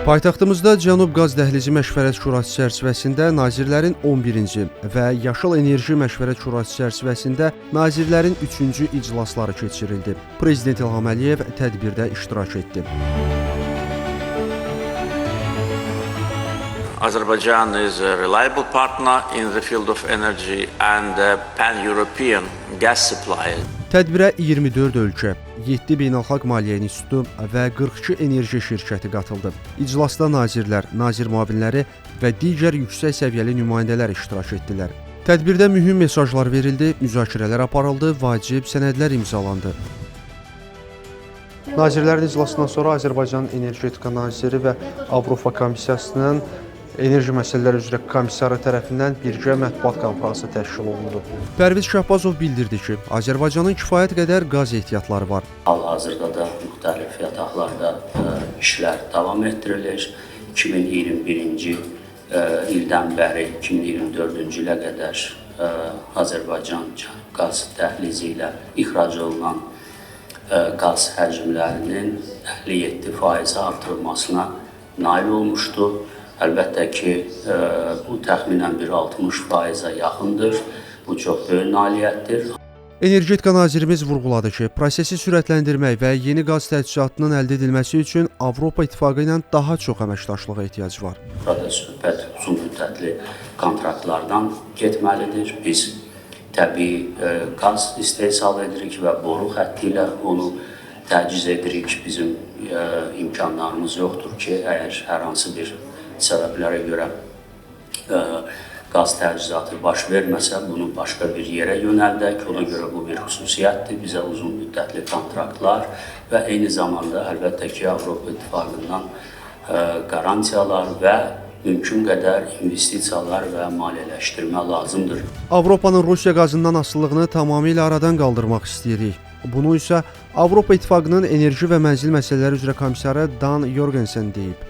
Paytaxtımızda Cənub Qaz Dəhlizi Məşvərət Şurası çərçivəsində nazirlərin 11-ci və Yaşıl Enerji Məşvərət Şurası çərçivəsində nazirlərin 3-cü iclasları keçirildi. Prezident İlham Əliyev tədbirdə iştirak etdi. Azerbaijan is a reliable partner in the field of energy and a pan-European gas supplier. Tədbirə 24 ölkə, 7 beynəlxalq maliyyə institutu və 42 enerji şirkəti qatıldı. İclasda nazirlər, nazir müavinləri və digər yüksək səviyyəli nümayəndələr iştirak etdilər. Tədbirdə mühüm mesajlar verildi, müzakirələr aparıldı, vacib sənədlər imzalandı. Nazirlərin iclasından sonra Azərbaycanın Energetika Naziri və Avropa Komissiyasının Enerji məsələləri üzrə komissarı tərəfindən birgə mətbuat konfransı təşkil olundu. Pərviz Şahbazov bildirdi ki, Azərbaycanın kifayət qədər qaz ehtiyatları var. Hal-hazırda da müxtəlif yataqlarda işlər davam etdirilir. 2021-ci ildən bəri 2024-cü ilə qədər Azərbaycan qaz dəhlizi ilə ixrac olunan qaz həcmlərinin 57% artırılmasına nail olmuşdur. Əlbəttə ki, bu təxminən bir 60%-ə yaxındır. Bu çox böyük nailiyyətdir. Energetika nazirimiz vurğuladı ki, prosesi sürətləndirmək və yeni qaz təchizatının əldə edilməsi üçün Avropa İttifaqı ilə daha çox əməkdaşlığa ehtiyac var. Burada söhbət uzun müddətli kontraktlardan getməlidir. Biz təbii qaz istehsal edirik və boru xətti ilə onu təchiz edirik. Bizim imkanlarımız yoxdur ki, əgər hər hansı bir səbəblərə görə qaz təchizatı baş verməsə, bunu başqa bir yerə yönəldək. Ona görə bu bir xüsusiyyətdir. Bizə uzun müddətli kontraktlar və eyni zamanda əlbəttə ki, Avropa İttifaqından qarantiyalar və mümkün qədər investisiyalar və maliyyələşdirmə lazımdır. Avropanın Rusiya qazından asılılığını tamamilə aradan qaldırmaq istəyirik. Bunu isə Avropa İttifaqının Enerji və Mənzil Məsələləri üzrə komissarı Dan Jorgensen deyib.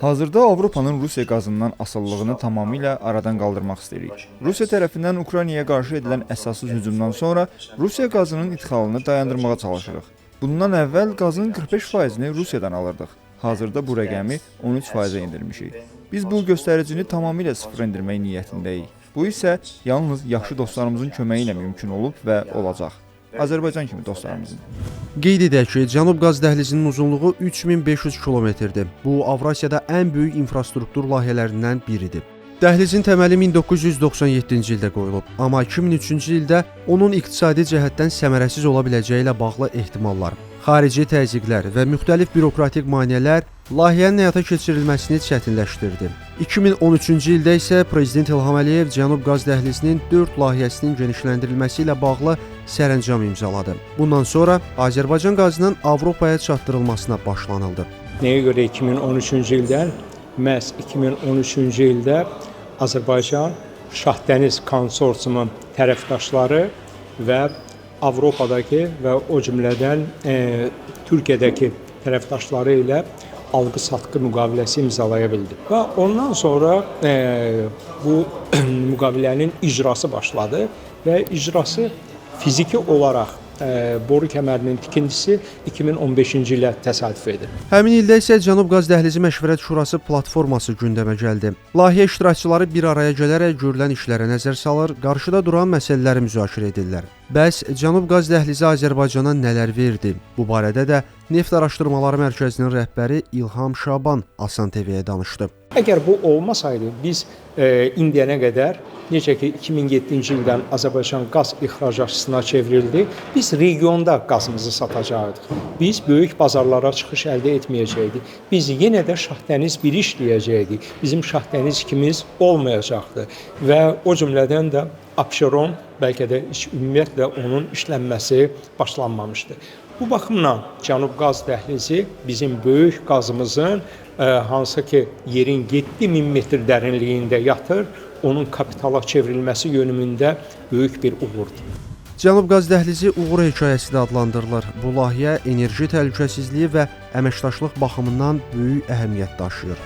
Hazırda Avropanın Rusiya qazından asılılığını tamamilə aradan qaldırmaq istəyirik. Rusiya tərəfindən Ukraynaya qarşı edilən əsassız hücumdan sonra Rusiya qazının idxalını dayandırmağa çalışırıq. Bundan əvvəl qazın 45%-ni Rusiyadan alırdıq. Hazırda bu rəqəmi 13%-ə endirmişik. Biz bu göstəricini tamamilə sıfıra endirmək niyyətindəyik. Bu isə yalnız yaxşı dostlarımızın köməyi ilə mümkün olub və olacaq. Azərbaycan kimi dostlarımızın. Qeyd edək ki, Cənub Qaz Dəhlizinin uzunluğu 3500 kilometrdir. Bu, Avrasiyada ən böyük infrastruktur layihələrindən biridir. Dəhlizin təməli 1997-ci ildə qoyulub, amma 2003-cü ildə onun iqtisadi cəhətdən səmərəsiz ola biləcəyi ilə bağlı ehtimallar, xarici təzyiqlər və müxtəlif bürokratik maneələr layihənin həyata keçirilməsini çətinləşdirdi. 2013-cü ildə isə Prezident İlham Əliyev Cənub Qaz Dəhlizinin 4 layihəsinin genişləndirilməsi ilə bağlı sərəncam imzaladı. Bundan sonra Azərbaycan qazının Avropaya çatdırılmasına başlanıldı. Nəyə görə 2013-cü ildən? Məhz 2013-cü ildə Azərbaycan Şahdəniz konsorsiumun tərəfdaşları və Avropadakı və o cümlədən Türkiyədəki tərəfdaşları ilə alqı-satqı müqaviləsi imzalaya bildi. Və ondan sonra bu müqavilənin icrası başladı və icrası fiziki olaraq boru kəmərinin tikintisi 2015-ci ilə təsadüf edir. Həmin ildə isə Cənub Qaz Dəhlizi Məşvərət Şurası platforması gündəmə gəldi. Layihə iştirakçıları bir araya gələrək görülən işlərə nəzər salır, qarşıda duran məsələləri müzakirə edirlər. Bəs Cənub Qaz Dəhlizi Azərbaycana nələr verdi? Bu barədə də Neft Araşdırmaları Mərkəzinin rəhbəri İlham Şaban Asan TV-yə danışdı. Əgər bu olmasaydı, biz indiyənə qədər, necə ki 2007-ci ildən Azərbaycan qaz ixracatçısına çevrildi, biz regionda qazımızı satacaqdıq. Biz böyük bazarlara çıxış əldə etməyəcəkdik. Biz yenə də Şahdəniz 1 işləyəcəkdik. Bizim Şahdəniz 2-miz olmayacaqdı və o cümlədən də Abşeron bəlkə də ümumiyyətlə onun işlənməsi başlanmamışdı. Bu baxımdan Cənub Qaz Dəhlizi bizim böyük qazımızın hansı ki yerin 7000 metr dərinliyində yatır, onun kapitala çevrilməsi yönümündə böyük bir uğurdur. Cənub Qaz Dəhlizi uğur hekayəsi də adlandırılır. Bu layihə enerji təhlükəsizliyi və əməkdaşlıq baxımından böyük əhəmiyyət daşıyır.